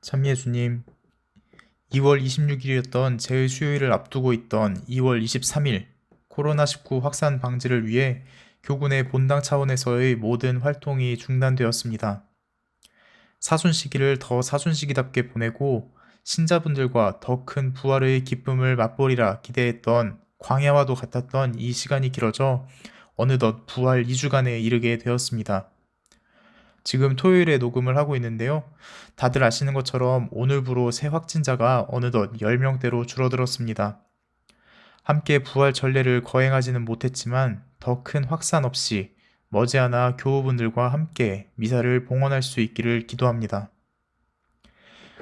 참 예수님, 2월 26일이었던 제의 수요일을 앞두고 있던 2월 23일, 코로나19 확산 방지를 위해 교군의 본당 차원에서의 모든 활동이 중단되었습니다. 사순시기를 더 사순시기답게 보내고 신자분들과 더 큰 부활의 기쁨을 맛보리라 기대했던 광야와도 같았던 이 시간이 길어져 어느덧 부활 2주간에 이르게 되었습니다. 지금 토요일에 녹음을 하고 있는데요. 다들 아시는 것처럼 오늘부로 새 확진자가 어느덧 10명대로 줄어들었습니다. 함께 부활 전례를 거행하지는 못했지만 더 큰 확산 없이 머지않아 교우분들과 함께 미사를 봉헌할 수 있기를 기도합니다.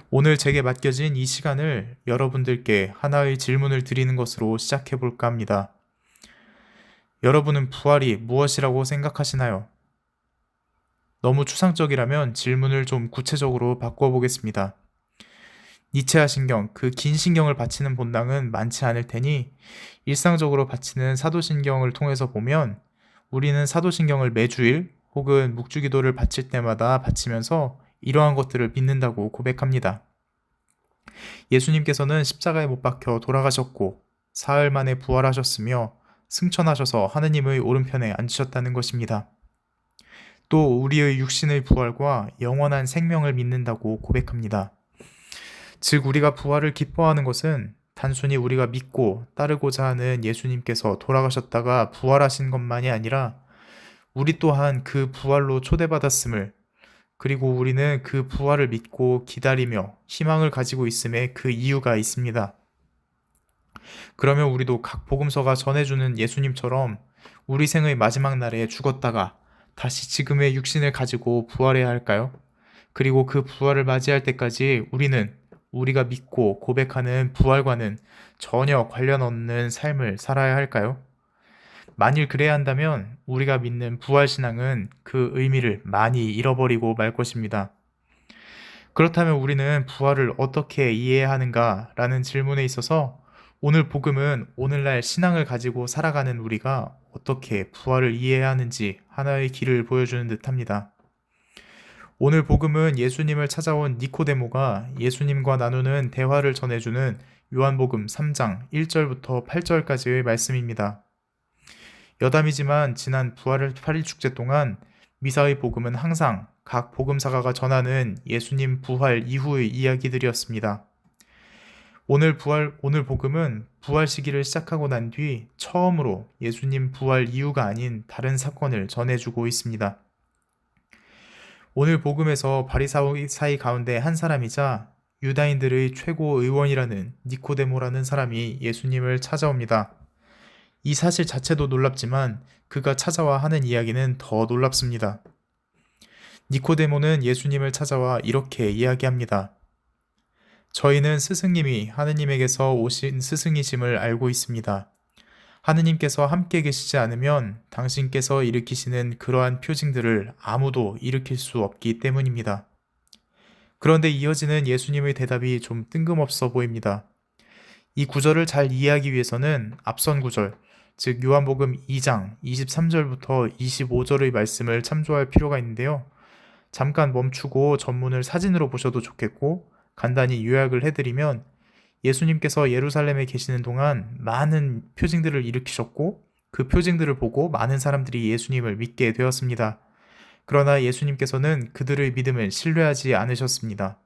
오늘 제게 맡겨진 이 시간을 여러분들께 하나의 질문을 드리는 것으로 시작해 볼까 합니다. 여러분은 부활이 무엇이라고 생각하시나요? 너무 추상적이라면 질문을 좀 구체적으로 바꿔보겠습니다. 니체아 신경, 그 긴 신경을 바치는 본당은 많지 않을 테니 일상적으로 바치는 사도신경을 통해서 보면 우리는 사도신경을 매주일 혹은 묵주기도를 바칠 때마다 바치면서 이러한 것들을 믿는다고 고백합니다. 예수님께서는 십자가에 못 박혀 돌아가셨고 사흘 만에 부활하셨으며 승천하셔서 하느님의 오른편에 앉으셨다는 것입니다. 또 우리의 육신의 부활과 영원한 생명을 믿는다고 고백합니다. 즉 우리가 부활을 기뻐하는 것은 단순히 우리가 믿고 따르고자 하는 예수님께서 돌아가셨다가 부활하신 것만이 아니라 우리 또한 그 부활로 초대받았음을, 그리고 우리는 그 부활을 믿고 기다리며 희망을 가지고 있음에 그 이유가 있습니다. 그러면 우리도 각 복음서가 전해주는 예수님처럼 우리 생의 마지막 날에 죽었다가 다시 지금의 육신을 가지고 부활해야 할까요? 그리고 그 부활을 맞이할 때까지 우리는 우리가 믿고 고백하는 부활과는 전혀 관련 없는 삶을 살아야 할까요? 만일 그래야 한다면 우리가 믿는 부활신앙은 그 의미를 많이 잃어버리고 말 것입니다. 그렇다면 우리는 부활을 어떻게 이해해야 하는가 라는 질문에 있어서 오늘 복음은 오늘날 신앙을 가지고 살아가는 우리가 어떻게 부활을 이해해야 하는지 하나의 길을 보여주는 듯합니다. 오늘 복음은 예수님을 찾아온 니코데모가 예수님과 나누는 대화를 전해주는 요한복음 3장 1절부터 8절까지의 말씀입니다. 여담이지만 지난 부활 8일 축제 동안 미사의 복음은 항상 각 복음사가가 전하는 예수님 부활 이후의 이야기들이었습니다. 오늘 복음은 부활 시기를 시작하고 난 뒤 처음으로 예수님 부활 이유가 아닌 다른 사건을 전해주고 있습니다. 오늘 복음에서 바리사이 가운데 한 사람이자 유다인들의 최고 의원이라는 니코데모라는 사람이 예수님을 찾아옵니다. 이 사실 자체도 놀랍지만 그가 찾아와 하는 이야기는 더 놀랍습니다. 니코데모는 예수님을 찾아와 이렇게 이야기합니다. 저희는 스승님이 하느님에게서 오신 스승이심을 알고 있습니다. 하느님께서 함께 계시지 않으면 당신께서 일으키시는 그러한 표징들을 아무도 일으킬 수 없기 때문입니다. 그런데 이어지는 예수님의 대답이 좀 뜬금없어 보입니다. 이 구절을 잘 이해하기 위해서는 앞선 구절, 즉 요한복음 2장 23절부터 25절의 말씀을 참조할 필요가 있는데요. 잠깐 멈추고 전문을 사진으로 보셔도 좋겠고 간단히 요약을 해드리면 예수님께서 예루살렘에 계시는 동안 많은 표징들을 일으키셨고 그 표징들을 보고 많은 사람들이 예수님을 믿게 되었습니다. 그러나 예수님께서는 그들의 믿음을 신뢰하지 않으셨습니다.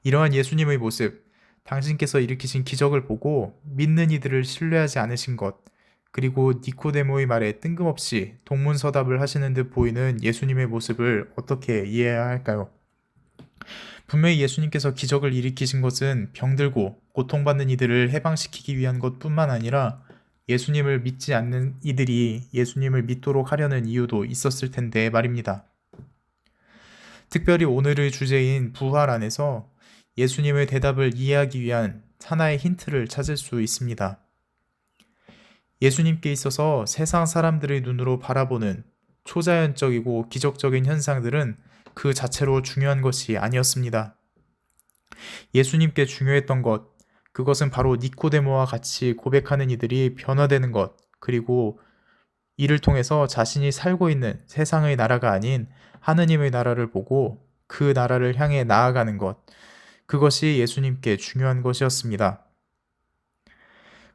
이러한 예수님의 모습, 당신께서 일으키신 기적을 보고 믿는 이들을 신뢰하지 않으신 것, 그리고 니코데모의 말에 뜬금없이 동문서답을 하시는 듯 보이는 예수님의 모습을 어떻게 이해해야 할까요? 분명히 예수님께서 기적을 일으키신 것은 병들고 고통받는 이들을 해방시키기 위한 것뿐만 아니라 예수님을 믿지 않는 이들이 예수님을 믿도록 하려는 이유도 있었을 텐데 말입니다. 특별히 오늘의 주제인 부활 안에서 예수님의 대답을 이해하기 위한 하나의 힌트를 찾을 수 있습니다. 예수님께 있어서 세상 사람들의 눈으로 바라보는 초자연적이고 기적적인 현상들은 그 자체로 중요한 것이 아니었습니다. 예수님께 중요했던 것, 그것은 바로 니코데모와 같이 고백하는 이들이 변화되는 것, 그리고 이를 통해서 자신이 살고 있는 세상의 나라가 아닌 하느님의 나라를 보고 그 나라를 향해 나아가는 것, 그것이 예수님께 중요한 것이었습니다.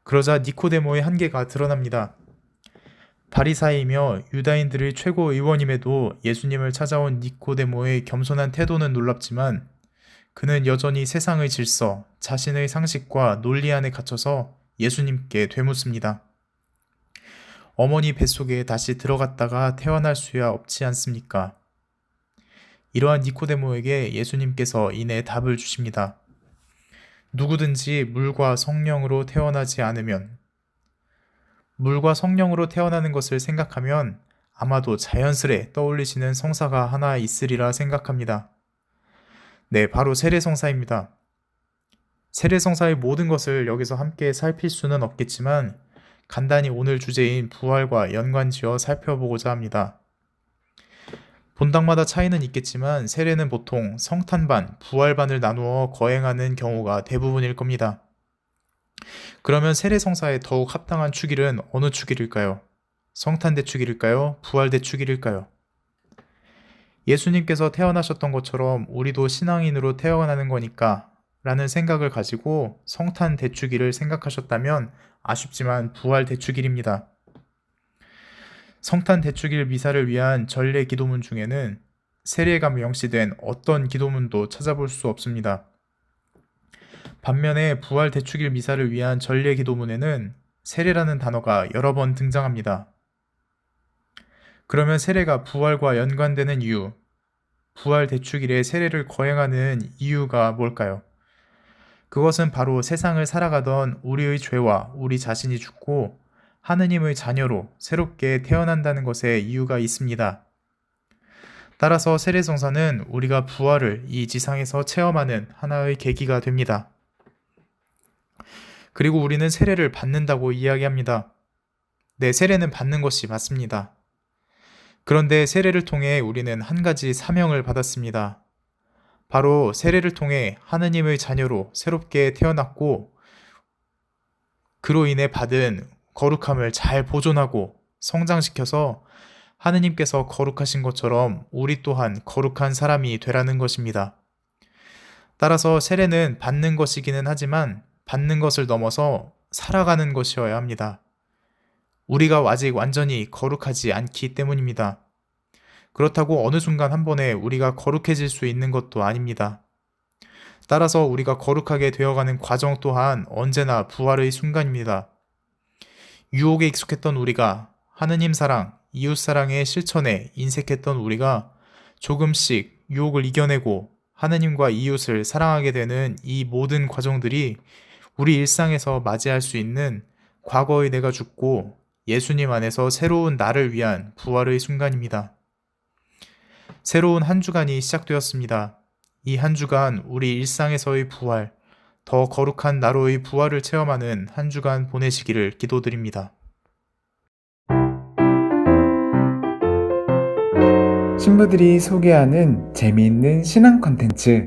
그러자 니코데모의 한계가 드러납니다. 바리사이이며 유다인들의 최고 의원임에도 예수님을 찾아온 니코데모의 겸손한 태도는 놀랍지만 그는 여전히 세상의 질서, 자신의 상식과 논리 안에 갇혀서 예수님께 되묻습니다. 어머니 뱃속에 다시 들어갔다가 태어날 수야 없지 않습니까? 이러한 니코데모에게 예수님께서 이내 답을 주십니다. 누구든지 물과 성령으로 태어나지 않으면, 물과 성령으로 태어나는 것을 생각하면 아마도 자연스레 떠올리시는 성사가 하나 있으리라 생각합니다. 네, 바로 세례성사입니다. 세례성사의 모든 것을 여기서 함께 살필 수는 없겠지만 간단히 오늘 주제인 부활과 연관지어 살펴보고자 합니다. 본당마다 차이는 있겠지만 세례는 보통 성탄반, 부활반을 나누어 거행하는 경우가 대부분일 겁니다. 그러면 세례성사에 더욱 합당한 축일은 어느 축일일까요? 성탄대 축일일까요? 부활대 축일일까요? 예수님께서 태어나셨던 것처럼 우리도 신앙인으로 태어나는 거니까 라는 생각을 가지고 성탄 대축일을 생각하셨다면 아쉽지만 부활 대축일입니다. 성탄 대축일 미사를 위한 전례 기도문 중에는 세례가 명시된 어떤 기도문도 찾아볼 수 없습니다. 반면에 부활 대축일 미사를 위한 전례 기도문에는 세례라는 단어가 여러 번 등장합니다. 그러면 세례가 부활과 연관되는 이유, 부활 대축일에 세례를 거행하는 이유가 뭘까요? 그것은 바로 세상을 살아가던 우리의 죄와 우리 자신이 죽고 하느님의 자녀로 새롭게 태어난다는 것에 이유가 있습니다. 따라서 세례성사는 우리가 부활을 이 지상에서 체험하는 하나의 계기가 됩니다. 그리고 우리는 세례를 받는다고 이야기합니다. 네, 세례는 받는 것이 맞습니다. 그런데 세례를 통해 우리는 한 가지 사명을 받았습니다. 바로 세례를 통해 하느님의 자녀로 새롭게 태어났고 그로 인해 받은 거룩함을 잘 보존하고 성장시켜서 하느님께서 거룩하신 것처럼 우리 또한 거룩한 사람이 되라는 것입니다. 따라서 세례는 받는 것이기는 하지만 받는 것을 넘어서 살아가는 것이어야 합니다. 우리가 아직 완전히 거룩하지 않기 때문입니다. 그렇다고 어느 순간 한 번에 우리가 거룩해질 수 있는 것도 아닙니다. 따라서 우리가 거룩하게 되어가는 과정 또한 언제나 부활의 순간입니다. 유혹에 익숙했던 우리가 하느님 사랑, 이웃 사랑의 실천에 인색했던 우리가 조금씩 유혹을 이겨내고 하느님과 이웃을 사랑하게 되는 이 모든 과정들이 우리 일상에서 맞이할 수 있는 과거의 내가 죽고 예수님 안에서 새로운 나를 위한 부활의 순간입니다. 새로운 한 주간이 시작되었습니다. 이 한 주간 우리 일상에서의 부활, 더 거룩한 나로의 부활을 체험하는 한 주간 보내시기를 기도드립니다. 신부들이 소개하는 재미있는 신앙 콘텐츠